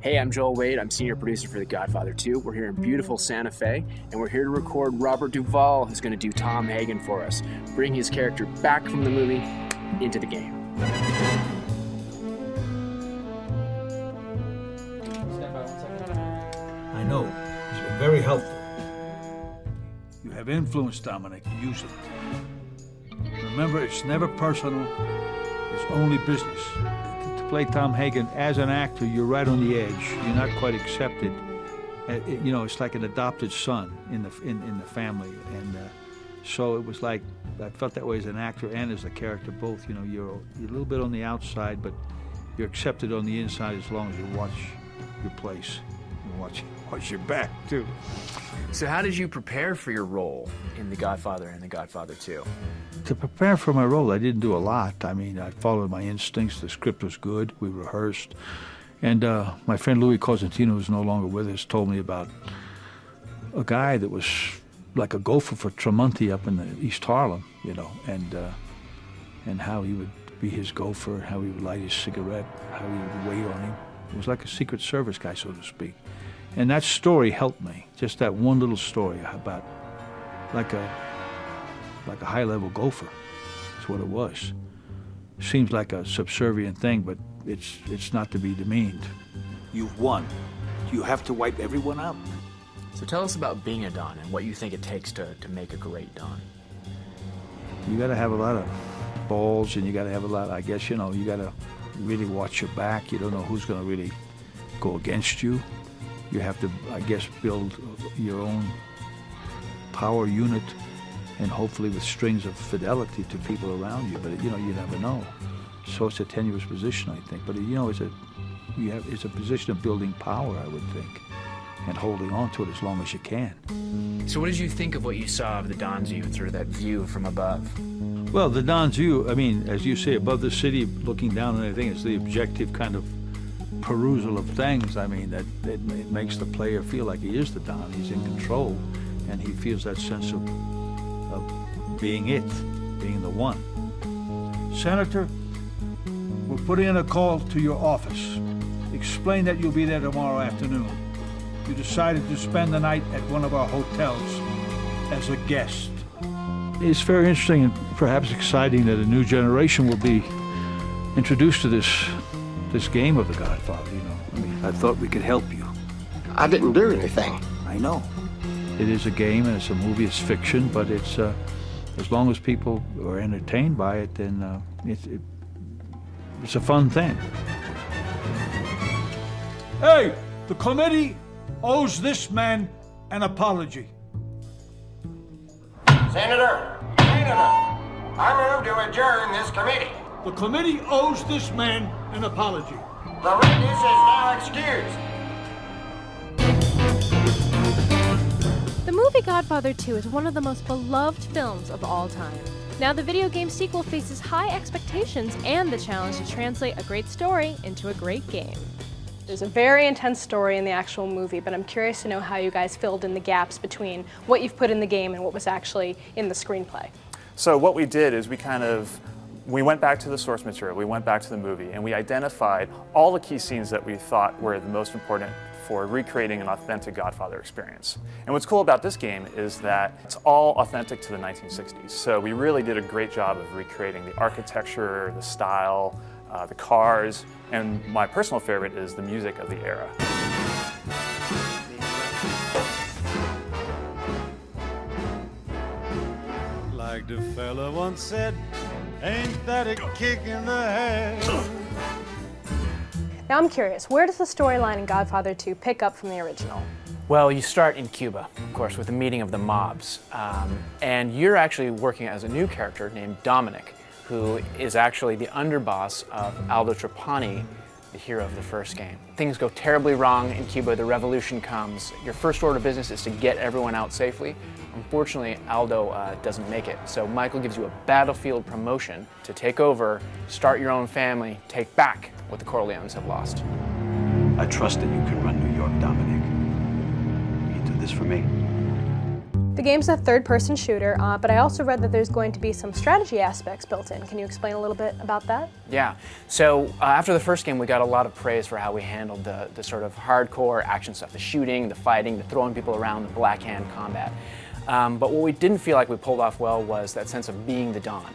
Hey, I'm Joel Wade. I'm senior producer for The Godfather II. We're here in beautiful Santa Fe, and we're here to record Robert Duvall, who's going to do Tom Hagen for us, bring his character back from the movie into the game. Stand by 1 second. I know. It's been very helpful. You have influence, Dominic. Use it. Remember, it's never personal. It's only business. To play Tom Hagen as an actor, you're right on the edge. You're not quite accepted. You know, it's like an adopted son in the family, and so it was like I felt that way as an actor and as a character both. You know, you're a little bit on the outside, but you're accepted on the inside as long as you watch your place and watch your back too. So how did you prepare for your role in The Godfather and The Godfather II? To prepare for my role, I didn't do a lot. I mean, I followed my instincts. The script was good. We rehearsed. And my friend Louis Cosentino, who's no longer with us, told me about a guy that was like a gopher for Tremonti up in the East Harlem, you know, and how he would be his gopher, how he would light his cigarette, how he would wait on him. It was like a Secret Service guy, so to speak. And that story helped me, just that one little story about like a high-level gopher. That's what it was. Seems like a subservient thing, but it's not to be demeaned. You've won. You have to wipe everyone out. So tell us about being a Don and what you think it takes to make a great Don. You got to have a lot of balls, and you got to have a lot, I guess, you know, you got to really watch your back. You don't know who's going to really go against you. You have to, I guess, build your own power unit, and hopefully with strings of fidelity to people around you. But you know, you never know. So it's a tenuous position, I think. But you know, it's a position of building power, I would think, and holding on to it as long as you can. So what did you think of what you saw of the Don's view, sort of that view from above? Well, the Don's view, I mean, as you say, above the city, looking down on everything, it's the objective kind of perusal of things. I mean, that it makes the player feel like he is the Don. He's in control, and he feels that sense of being it, being the one. Senator, we're putting in a call to your office. Explain that you'll be there tomorrow afternoon. You decided to spend the night at one of our hotels as a guest. It's very interesting and perhaps exciting that a new generation will be introduced to this game of The Godfather, you know. I mean, I thought we could help you. I didn't do anything. I know. It is a game and it's a movie, it's fiction, but it's as long as people are entertained by it, then it's a fun thing. Hey, the committee owes this man an apology. Senator, I move to adjourn this committee. The committee owes this man an apology. The witness is now excused. The movie Godfather II is one of the most beloved films of all time. Now the video game sequel faces high expectations and the challenge to translate a great story into a great game. There's a very intense story in the actual movie, but I'm curious to know how you guys filled in the gaps between what you've put in the game and what was actually in the screenplay. So what we did is we went back to the source material, we went back to the movie, and we identified all the key scenes that we thought were the most important for recreating an authentic Godfather experience. And what's cool about this game is that it's all authentic to the 1960s. So we really did a great job of recreating the architecture, the style, the cars, and my personal favorite is the music of the era. Like the fella once said, ain't that a kick in the head? Now I'm curious, where does the storyline in Godfather II pick up from the original? Well, you start in Cuba, of course, with the meeting of the mobs. And you're actually working as a new character named Dominic, who is actually the underboss of Aldo Trapani, the hero of the first game. Things go terribly wrong in Cuba, the revolution comes. Your first order of business is to get everyone out safely. Unfortunately, Aldo doesn't make it, so Michael gives you a battlefield promotion to take over, start your own family, take back what the Corleones have lost. I trust that you can run New York, Dominic. You do this for me. The game's a third-person shooter, but I also read that there's going to be some strategy aspects built in. Can you explain a little bit about that? Yeah, so after the first game, we got a lot of praise for how we handled the sort of hardcore action stuff, the shooting, the fighting, the throwing people around, the Blackhand combat. But what we didn't feel like we pulled off well was that sense of being the Don.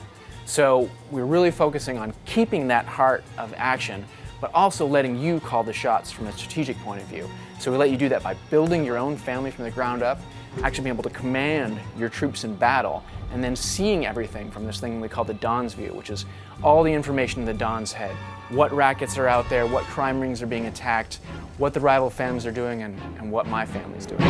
So we're really focusing on keeping that heart of action, but also letting you call the shots from a strategic point of view. So we let you do that by building your own family from the ground up, actually being able to command your troops in battle, and then seeing everything from this thing we call the Don's view, which is all the information in the Don's head. What rackets are out there, what crime rings are being attacked, what the rival families are doing, and what my family's doing.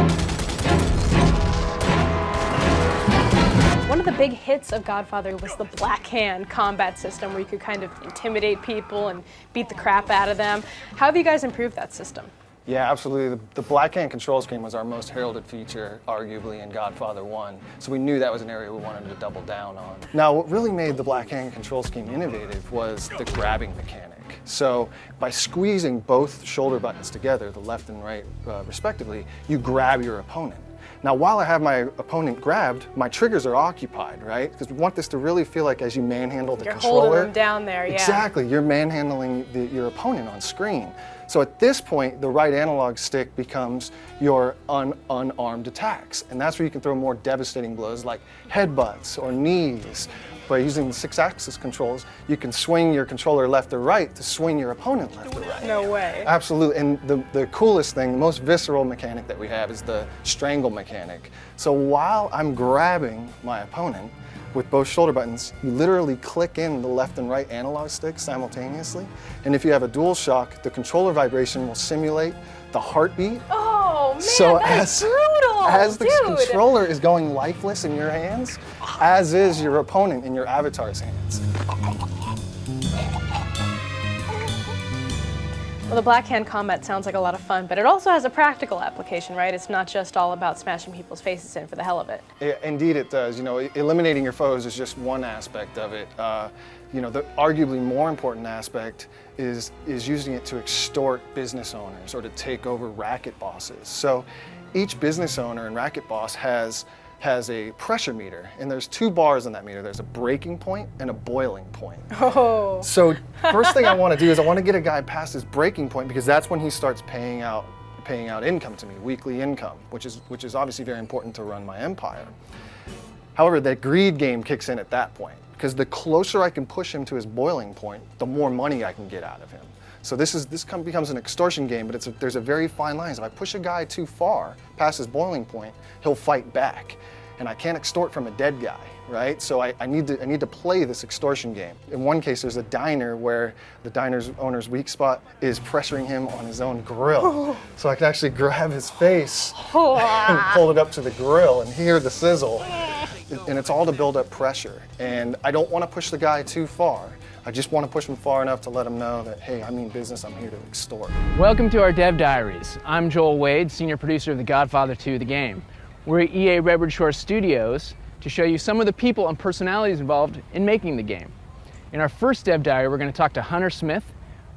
One of the big hits of Godfather was the Blackhand combat system, where you could kind of intimidate people and beat the crap out of them. How have you guys improved that system? Yeah, absolutely. The Blackhand control scheme was our most heralded feature, arguably, in Godfather I. So we knew that was an area we wanted to double down on. Now, what really made the Blackhand control scheme innovative was the grabbing mechanic. So by squeezing both shoulder buttons together, the left and right respectively, you grab your opponent. Now, while I have my opponent grabbed, my triggers are occupied, right? Because we want this to really feel like as you manhandle the controller. You're holding them down there, yeah. Exactly, you're manhandling your opponent on screen. So at this point, the right analog stick becomes your unarmed attacks. And that's where you can throw more devastating blows like headbutts or knees. By using the 6-axis controls, you can swing your controller left or right to swing your opponent left or right. No way. Absolutely, and the coolest thing, the most visceral mechanic that we have is the strangle mechanic. So while I'm grabbing my opponent with both shoulder buttons, you literally click in the left and right analog sticks simultaneously. And if you have a dual shock, the controller vibration will simulate the heartbeat. Oh man, so that's brutal, as the dude. controller is going lifeless in your hands, as is your opponent in your avatar's hands. Well, the Blackhand combat sounds like a lot of fun, but it also has a practical application, right? It's not just all about smashing people's faces in for the hell of it. Indeed it does. You know, eliminating your foes is just one aspect of it. You know, the arguably more important aspect is using it to extort business owners or to take over racket bosses. So each business owner and racket boss has a pressure meter, and there's 2 bars on that meter. There's a breaking point and a boiling point. Oh. So first thing I want to do is I want to get a guy past his breaking point, because that's when he starts paying out income to me, weekly income, which is obviously very important to run my empire. However, that greed game kicks in at that point, because the closer I can push him to his boiling point, the more money I can get out of him. So this becomes an extortion game, but there's a very fine line. If I push a guy too far past his boiling point, he'll fight back. And I can't extort from a dead guy, right? So I need to play this extortion game. In one case, there's a diner where the diner's owner's weak spot is pressuring him on his own grill. So I can actually grab his face and pull it up to the grill and hear the sizzle. And it's all to build up pressure. And I don't want to push the guy too far. I just want to push him far enough to let him know that, hey, I mean business, I'm here to extort. Welcome to our Dev Diaries. I'm Joel Wade, senior producer of the Godfather II, the game. We're at EA Redwood Shore Studios to show you some of the people and personalities involved in making the game. In our first Dev Diary, we're going to talk to Hunter Smith,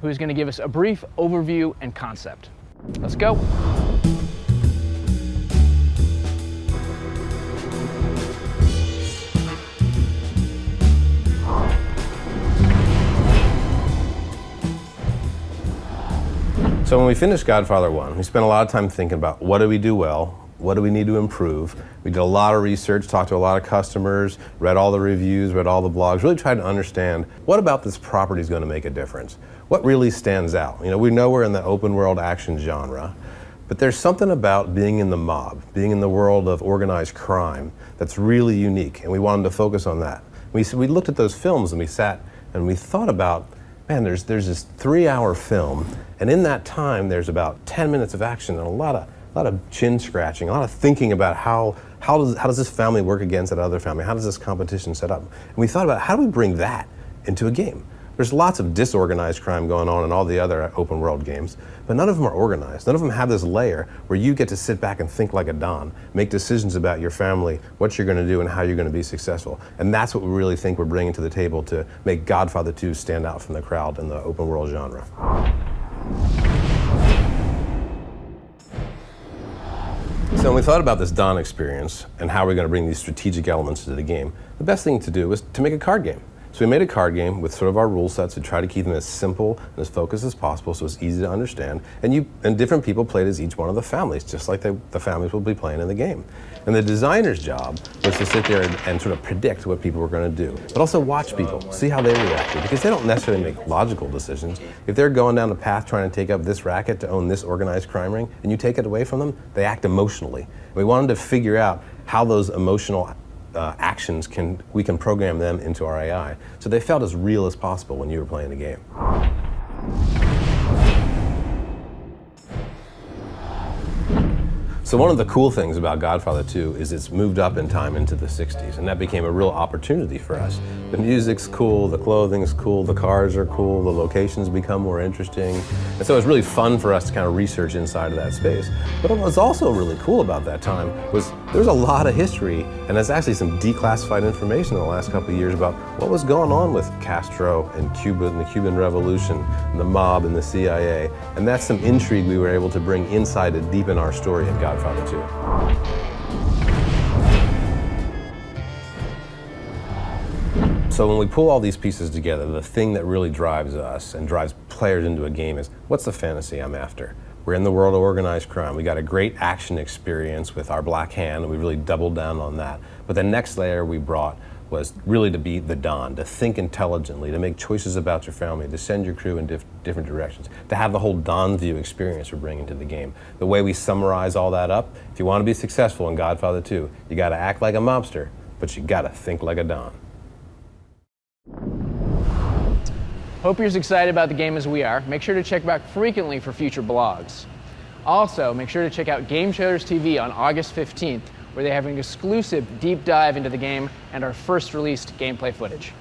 who's going to give us a brief overview and concept. Let's go. So when we finished Godfather I, we spent a lot of time thinking about what do we do well, what do we need to improve. We did a lot of research, talked to a lot of customers, read all the reviews, read all the blogs, really tried to understand what about this property is going to make a difference. What really stands out? You know, we know we're in the open world action genre, but there's something about being in the mob, being in the world of organized crime that's really unique, and we wanted to focus on that. We looked at those films and we sat and we thought about, man, there's this 3-hour film, and in that time there's about 10 minutes of action and a lot of chin scratching, a lot of thinking about how does this family work against that other family? How does this competition set up? And we thought about how do we bring that into a game? There's lots of disorganized crime going on in all the other open world games, but none of them are organized. None of them have this layer where you get to sit back and think like a Don, make decisions about your family, what you're going to do and how you're going to be successful. And that's what we really think we're bringing to the table to make Godfather II stand out from the crowd in the open world genre. So when we thought about this Don experience and how we're going to bring these strategic elements to the game, the best thing to do was to make a card game. So we made a card game with sort of our rule sets to try to keep them as simple and as focused as possible so it's easy to understand. And different people played as each one of the families, just like the families will be playing in the game. And the designer's job was to sit there and sort of predict what people were going to do, but also watch people, see how they reacted, because they don't necessarily make logical decisions. If they're going down the path trying to take up this racket to own this organized crime ring, and you take it away from them, they act emotionally. And we wanted to figure out how those emotional actions we can program them into our AI, so they felt as real as possible when you were playing the game. So one of the cool things about Godfather II is it's moved up in time into the 60s, and that became a real opportunity for us. The music's cool, the clothing's cool, the cars are cool, the locations become more interesting. And so it was really fun for us to kind of research inside of that space. But what was also really cool about that time was there was a lot of history, and there's actually some declassified information in the last couple of years about what was going on with Castro and Cuba and the Cuban Revolution and the mob and the CIA. And that's some intrigue we were able to bring inside to deepen our story in Godfather II. So when we pull all these pieces together, the thing that really drives us and drives players into a game is, what's the fantasy I'm after? We're in the world of organized crime. We got a great action experience with our Blackhand, and we really doubled down on that. But the next layer we brought was really to be the Don, to think intelligently, to make choices about your family, to send your crew in different directions, to have the whole Don view experience we're bringing to the game. The way we summarize all that up, if you want to be successful in Godfather II, you got to act like a mobster, but you got to think like a Don. Hope you're as excited about the game as we are. Make sure to check back frequently for future blogs. Also, make sure to check out Game Trailers TV on August 15th, where they have an exclusive deep dive into the game and our first released gameplay footage.